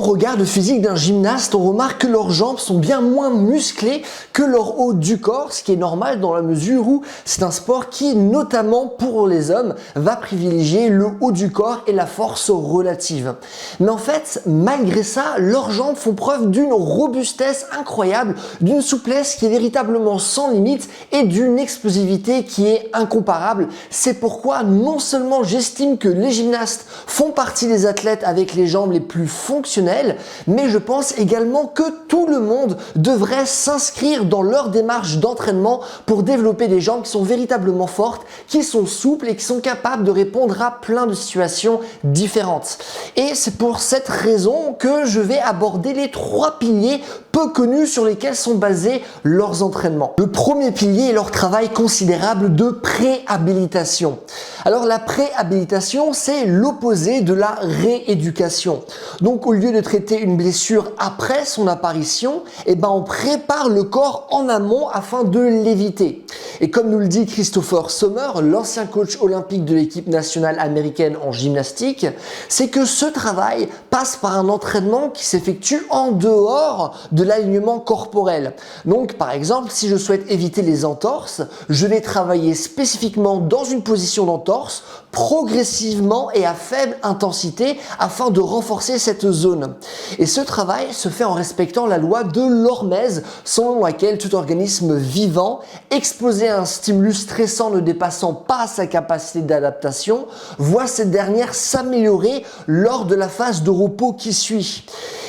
regarde le physique d'un gymnaste, on remarque que leurs jambes sont bien moins musclées que leur haut du corps, ce qui est normal dans la mesure où c'est un sport qui, notamment pour les hommes, va privilégier le haut du corps et la force relative. Mais en fait, malgré ça, leurs jambes font preuve d'une robustesse incroyable, d'une souplesse qui est véritablement sans limite et d'une explosivité qui est incomparable. C'est pourquoi non seulement j'estime que les gymnastes font partie des athlètes avec les jambes les plus fonctionnelles, mais je pense également que tout le monde devrait s'inscrire dans leur démarche d'entraînement pour développer des jambes qui sont véritablement fortes, qui sont souples et qui sont capables de répondre à plein de situations différentes. Et c'est pour cette raison que je vais aborder les 3 piliers peu connus sur lesquels sont basés leurs entraînements. Le premier pilier est leur travail considérable de préhabilitation. Alors la préhabilitation, c'est l'opposé de la rééducation. Donc au lieu de traiter une blessure après son apparition, on prépare le corps en amont afin de l'éviter. Et comme nous le dit Christopher Sommer, l'ancien coach olympique de l'équipe nationale américaine en gymnastique, c'est que ce travail passe par un entraînement qui s'effectue en dehors de l'alignement corporel. Donc par exemple, si je souhaite éviter les entorses, je vais travailler spécifiquement dans une position d'entorse, progressivement et à faible intensité afin de renforcer cette zone. Et ce travail se fait en respectant la loi de l'hormèse, selon laquelle tout organisme vivant exposé à un stimulus stressant ne dépassant pas sa capacité d'adaptation voit cette dernière s'améliorer lors de la phase de repos qui suit.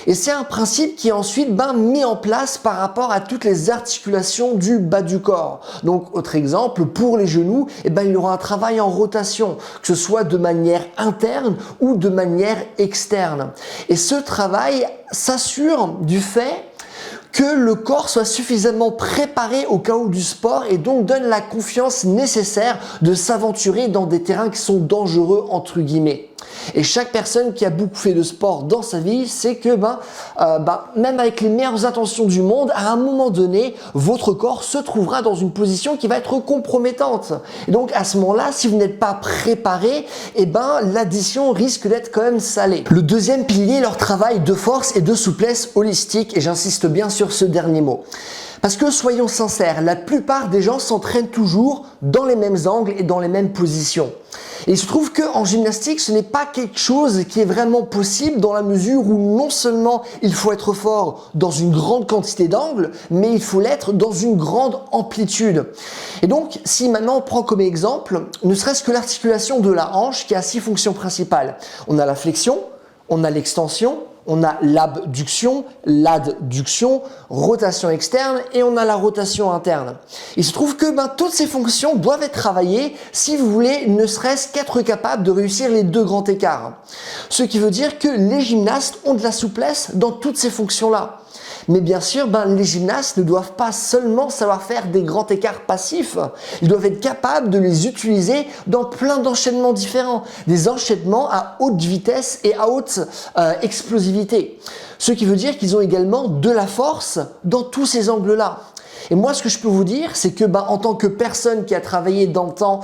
Et c'est un principe qui est ensuite mis en place par rapport à toutes les articulations du bas du corps. Donc, autre exemple, pour les genoux, il y aura un travail en rotation, que ce soit de manière interne ou de manière externe. Et ce travail s'assure du fait que le corps soit suffisamment préparé au chaos du sport et donc donne la confiance nécessaire de s'aventurer dans des terrains qui sont dangereux entre guillemets. Et chaque personne qui a beaucoup fait de sport dans sa vie sait que même avec les meilleures intentions du monde, à un moment donné, votre corps se trouvera dans une position qui va être compromettante. Et donc à ce moment-là, si vous n'êtes pas préparé, l'addition risque d'être quand même salée. Le deuxième pilier, leur travail de force et de souplesse holistique, et j'insiste bien sur ce dernier mot. Parce que soyons sincères, la plupart des gens s'entraînent toujours dans les mêmes angles et dans les mêmes positions. Et il se trouve qu'en gymnastique, ce n'est pas quelque chose qui est vraiment possible dans la mesure où non seulement il faut être fort dans une grande quantité d'angles, mais il faut l'être dans une grande amplitude. Et donc, si maintenant on prend comme exemple, ne serait-ce que l'articulation de la hanche qui a 6 fonctions principales. On a la flexion, on a l'extension, on a l'abduction, l'adduction, rotation externe et on a la rotation interne. Il se trouve que toutes ces fonctions doivent être travaillées si vous voulez ne serait-ce qu'être capable de réussir les 2 grands écarts. Ce qui veut dire que les gymnastes ont de la souplesse dans toutes ces fonctions-là. Mais bien sûr, les gymnastes ne doivent pas seulement savoir faire des grands écarts passifs, ils doivent être capables de les utiliser dans plein d'enchaînements différents, des enchaînements à haute vitesse et à haute explosivité. Ce qui veut dire qu'ils ont également de la force dans tous ces angles-là. Et moi, ce que je peux vous dire, c'est que en tant que personne qui a travaillé dans le temps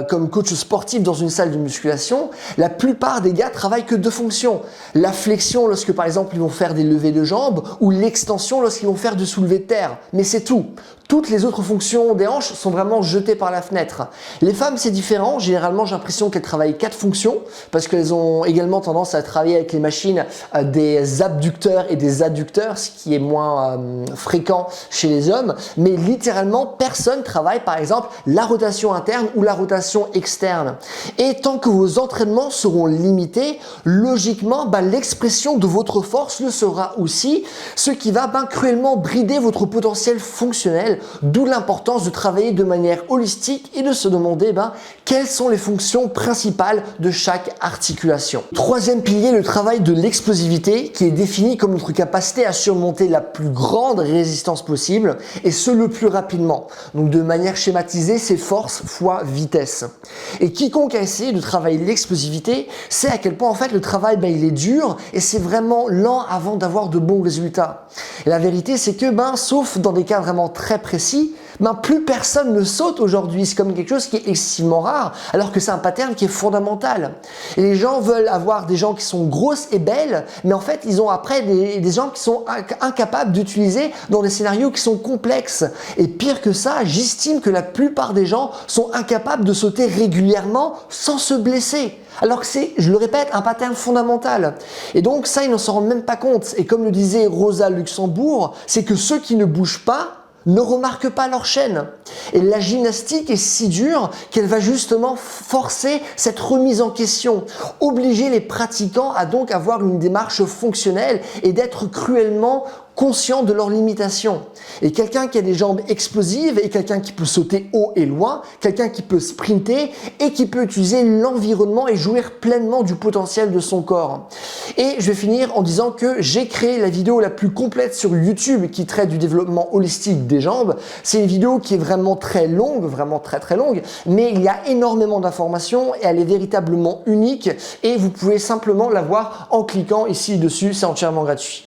comme coach sportif dans une salle de musculation, la plupart des gars travaillent que 2 fonctions. La flexion lorsque par exemple ils vont faire des levées de jambes ou l'extension lorsqu'ils vont faire du soulevé de terre. Mais c'est tout. Toutes les autres fonctions des hanches sont vraiment jetées par la fenêtre. Les femmes, c'est différent. Généralement, j'ai l'impression qu'elles travaillent 4 fonctions parce qu'elles ont également tendance à travailler avec les machines des abducteurs et des adducteurs, ce qui est moins fréquent chez les hommes. Mais littéralement, personne travaille par exemple la rotation interne ou la rotation externe. Et tant que vos entraînements seront limités, logiquement, l'expression de votre force le sera aussi, ce qui va cruellement brider votre potentiel fonctionnel. D'où l'importance de travailler de manière holistique et de se demander quelles sont les fonctions principales de chaque articulation. Troisième pilier, le travail de l'explosivité qui est défini comme notre capacité à surmonter la plus grande résistance possible et ce le plus rapidement. Donc de manière schématisée, c'est force fois vitesse. Et quiconque a essayé de travailler l'explosivité sait à quel point en fait le travail il est dur et c'est vraiment lent avant d'avoir de bons résultats. Et la vérité c'est que sauf dans des cas vraiment très précis, ben plus personne ne saute aujourd'hui. C'est comme quelque chose qui est excessivement rare, alors que c'est un pattern qui est fondamental. Et les gens veulent avoir des jambes qui sont grosses et belles, mais en fait, ils ont après des jambes qui sont incapables d'utiliser dans des scénarios qui sont complexes. Et pire que ça, j'estime que la plupart des gens sont incapables de sauter régulièrement sans se blesser. Alors que c'est, je le répète, un pattern fondamental. Et donc ça, ils ne s'en rendent même pas compte. Et comme le disait Rosa Luxembourg, c'est que ceux qui ne bougent pas ne remarquent pas leur chaîne. Et la gymnastique est si dure qu'elle va justement forcer cette remise en question, obliger les pratiquants à donc avoir une démarche fonctionnelle et d'être cruellement conscients de leurs limitations. Et quelqu'un qui a des jambes explosives et quelqu'un qui peut sauter haut et loin, quelqu'un qui peut sprinter et qui peut utiliser l'environnement et jouir pleinement du potentiel de son corps. Et je vais finir en disant que j'ai créé la vidéo la plus complète sur YouTube qui traite du développement holistique des jambes. C'est une vidéo qui est vraiment très longue, vraiment très longue, mais il y a énormément d'informations et elle est véritablement unique et vous pouvez simplement la voir en cliquant ici dessus, c'est entièrement gratuit.